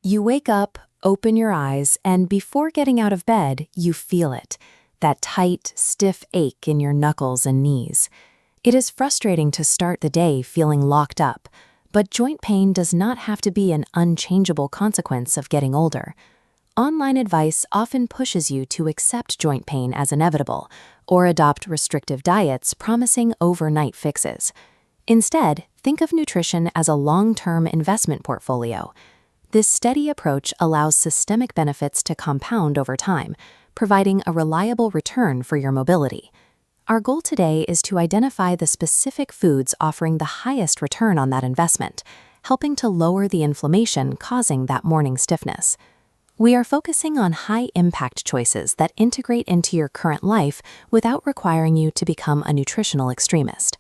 You wake up, open your eyes, and before getting out of bed, you feel it, that tight, stiff ache in your knuckles and knees. It is frustrating to start the day feeling locked up, but joint pain does not have to be an unchangeable consequence of getting older. Online advice often pushes you to accept joint pain as inevitable or adopt restrictive diets promising overnight fixes. Instead, think of nutrition as a long-term investment portfolio. This steady approach allows systemic benefits to compound over time, providing a reliable return for your mobility. Our goal today is to identify the specific foods offering the highest return on that investment, helping to lower the inflammation causing that morning stiffness. We are focusing on high-impact choices that integrate into your current life without requiring you to become a nutritional extremist.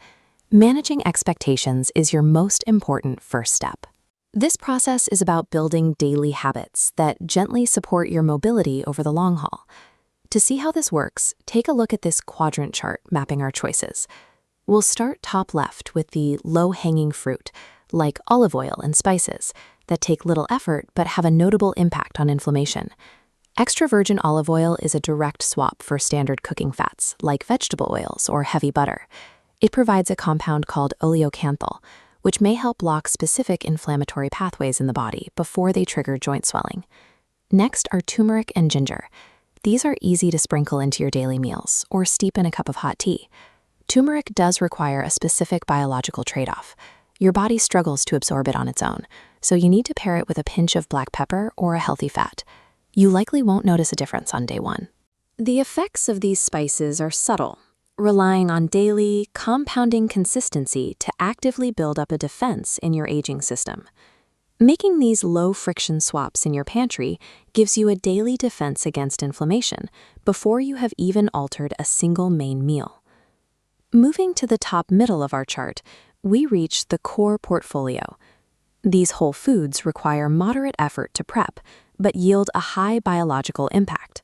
Managing expectations is your most important first step. This process is about building daily habits that gently support your mobility over the long haul. To see how this works, take a look at this quadrant chart mapping our choices. We'll start top left with the low-hanging fruit, like olive oil and spices, that take little effort but have a notable impact on inflammation. Extra virgin olive oil is a direct swap for standard cooking fats, like vegetable oils or heavy butter. It provides a compound called oleocanthal, which may help block specific inflammatory pathways in the body before they trigger joint swelling. Next are turmeric and ginger. These are easy to sprinkle into your daily meals or steep in a cup of hot tea. Turmeric does require a specific biological trade-off. Your body struggles to absorb it on its own, so you need to pair it with a pinch of black pepper or a healthy fat. You likely won't notice a difference on day one. The effects of these spices are subtle, relying on daily, compounding consistency to actively build up a defense in your aging system. Making these low-friction swaps in your pantry gives you a daily defense against inflammation before you have even altered a single main meal. Moving to the top middle of our chart, we reach the core portfolio. These whole foods require moderate effort to prep, but yield a high biological impact.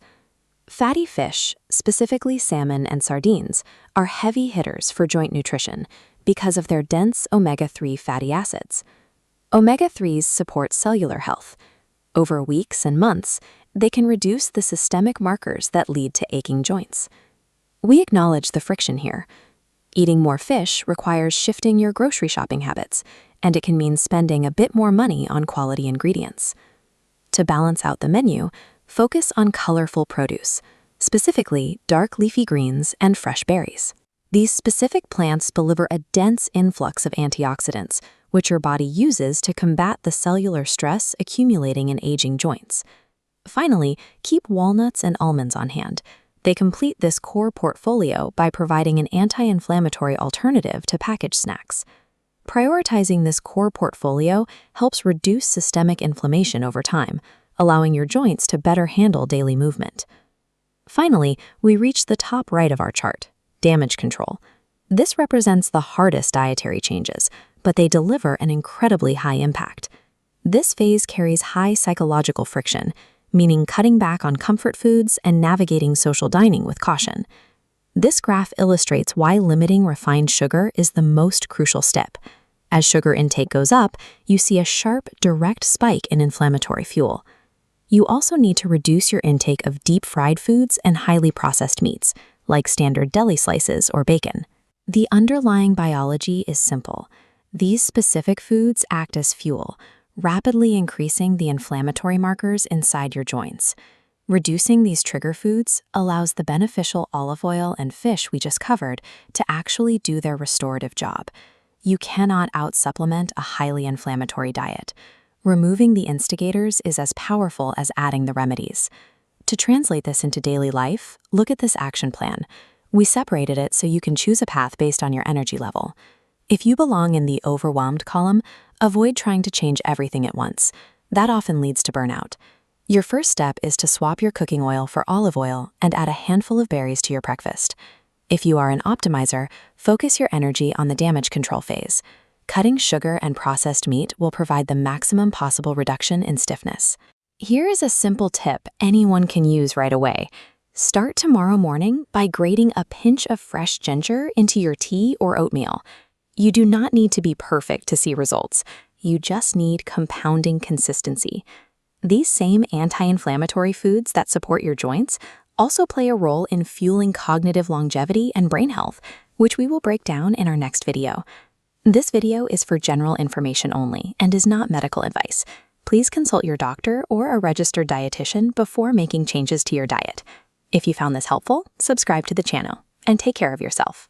Fatty fish, specifically salmon and sardines, are heavy hitters for joint nutrition because of their dense omega-3 fatty acids. Omega-3s support cellular health. Over weeks and months, they can reduce the systemic markers that lead to aching joints. We acknowledge the friction here. Eating more fish requires shifting your grocery shopping habits, and it can mean spending a bit more money on quality ingredients. To balance out the menu, focus on colorful produce, specifically dark leafy greens and fresh berries. These specific plants deliver a dense influx of antioxidants, which your body uses to combat the cellular stress accumulating in aging joints. Finally, keep walnuts and almonds on hand. They complete this core portfolio by providing an anti-inflammatory alternative to packaged snacks. Prioritizing this core portfolio helps reduce systemic inflammation over time, allowing your joints to better handle daily movement. Finally, we reach the top right of our chart, damage control. This represents the hardest dietary changes, but they deliver an incredibly high impact. This phase carries high psychological friction, meaning cutting back on comfort foods and navigating social dining with caution. This graph illustrates why limiting refined sugar is the most crucial step. As sugar intake goes up, you see a sharp, direct spike in inflammatory fuel. You also need to reduce your intake of deep-fried foods and highly processed meats, like standard deli slices or bacon. The underlying biology is simple. These specific foods act as fuel, rapidly increasing the inflammatory markers inside your joints. Reducing these trigger foods allows the beneficial olive oil and fish we just covered to actually do their restorative job. You cannot out-supplement a highly inflammatory diet. Removing the instigators is as powerful as adding the remedies. To translate this into daily life, look at this action plan. We separated it so you can choose a path based on your energy level. If you belong in the overwhelmed column, avoid trying to change everything at once. That often leads to burnout. Your first step is to swap your cooking oil for olive oil and add a handful of berries to your breakfast. If you are an optimizer, focus your energy on the damage control phase. Cutting sugar and processed meat will provide the maximum possible reduction in stiffness. Here is a simple tip anyone can use right away. Start tomorrow morning by grating a pinch of fresh ginger into your tea or oatmeal. You do not need to be perfect to see results. You just need compounding consistency. These same anti-inflammatory foods that support your joints also play a role in fueling cognitive longevity and brain health, which we will break down in our next video. This video is for general information only and is not medical advice. Please consult your doctor or a registered dietitian before making changes to your diet. If you found this helpful, subscribe to the channel and take care of yourself.